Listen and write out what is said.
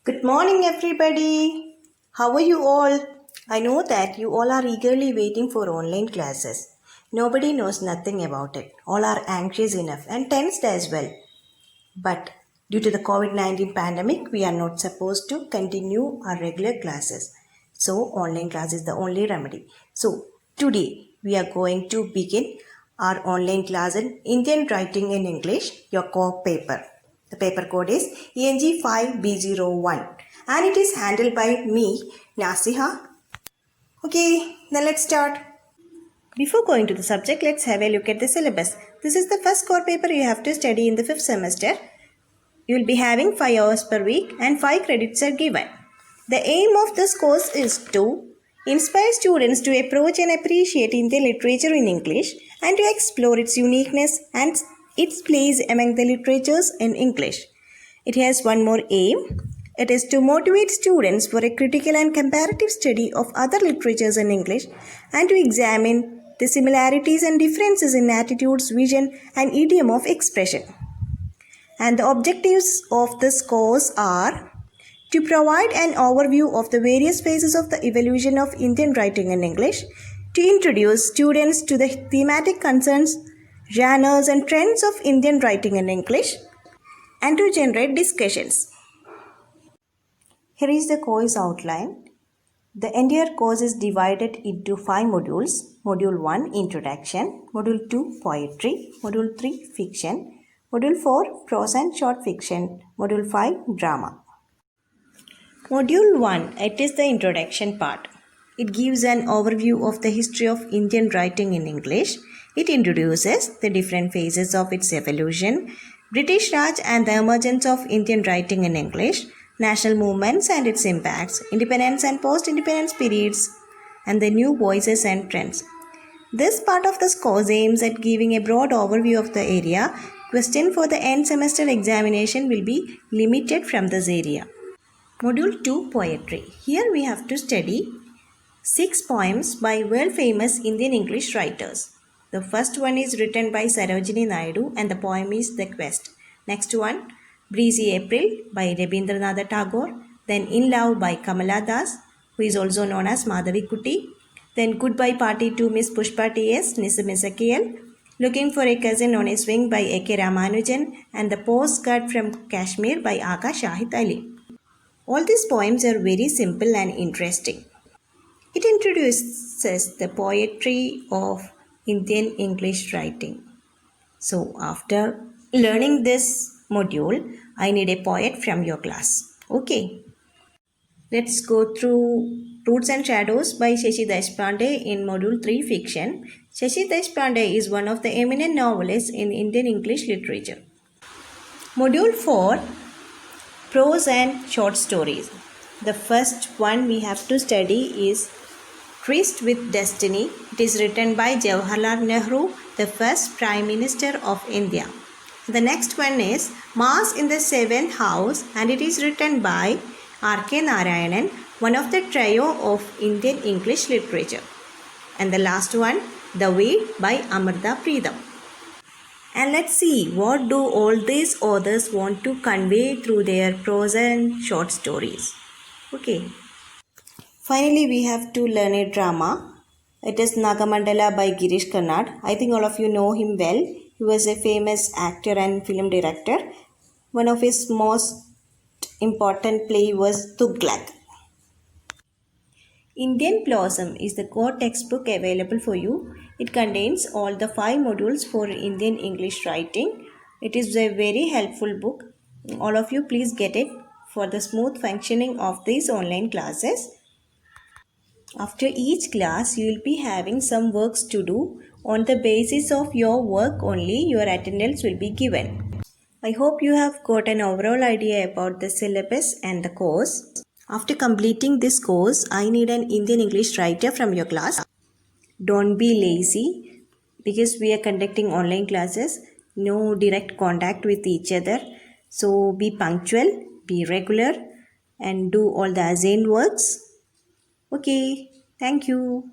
Good morning, everybody. How are you all? I know that you all are eagerly waiting for online classes. Nobody knows nothing about it. All are anxious enough and tensed as well. But due to the COVID 19 pandemic, we are not supposed to continue our regular classes. So, online class is the only remedy. So, today we are going to begin our online class in Indian Writing in English, your core paper. The paper code is ENG5B01 and it is handled by me, Nasiha. Okay, then let's start. Before going to the subject, let's have a look at the syllabus. This is the first core paper you have to study in the 5th semester. You will be having 5 hours per week and 5 credits are given. The aim of this course is to inspire students to approach and appreciate Indian literature in English and to explore its uniqueness and its place among the literatures in English. It has one more aim. It is to motivate students for a critical and comparative study of other literatures in English and to examine the similarities and differences in attitudes, vision, and idiom of expression. And the objectives of this course are to provide an overview of the various phases of the evolution of Indian writing in English, to introduce students to the thematic concerns, genres, and trends of Indian writing in English, and to generate discussions. Here is the course outline. The entire course is divided into 5 modules. Module 1 Introduction, Module 2 Poetry, Module 3 Fiction, Module 4 Prose and Short Fiction, Module 5 Drama. Module 1, it is the introduction part. It gives an overview of the history of Indian writing in English. It introduces the different phases of its evolution, British Raj and the emergence of Indian writing in English, national movements and its impacts, independence and post-independence periods, and the new voices and trends. This part of the course aims at giving a broad overview of the area. Question for the end semester examination will be limited from this area. Module 2 Poetry. Here we have to study 6 poems by world famous Indian English writers. The first one is written by Sarojini Naidu and the poem is The Quest. Next one, Breezy April by Rabindranath Tagore. Then In Love by Kamala Das, who is also known as Madhavi Kuti. Then Goodbye Party to Miss Pushpa T.S. Nissim Ezekiel. Looking for a Cousin on a Swing by A.K. Ramanujan and The Postcard from Kashmir by Aka Shahid Ali. All these poems are very simple and interesting. It introduces the poetry of Indian English writing. So after learning this module, I need a poet from your class. Okay. Let's go through Roots and Shadows by Shashi Deshpande in Module 3 Fiction. Shashi Deshpande is one of the eminent novelists in Indian English literature. Module 4 Prose and Short Stories. The first one we have to study is Tryst with Destiny. It is written by Jawaharlal Nehru, the first Prime Minister of India. The next one is Mass in the 7th House and it is written by R.K. Narayanan, one of the trio of Indian English literature. And the last one, The Way by Amartya Preetham. And let's see what do all these authors want to convey through their prose and short stories. Okay. Finally, we have to learn a drama. It is Nagamandala by Girish Karnad. I think all of you know him well. He was a famous actor and film director. One of his most important play was Tughlaq. Indian Blossom is the core textbook available for you. It contains all the 5 modules for Indian English writing. It is a very helpful book. All of you please get it for the smooth functioning of these online classes. After each class, you will be having some works to do. On the basis of your work only, your attendance will be given. I hope you have got an overall idea about the syllabus and the course. After completing this course, I need an Indian English writer from your class. Don't be lazy because we are conducting online classes. No direct contact with each other. So be punctual, be regular and do all the assigned works. Okay, thank you.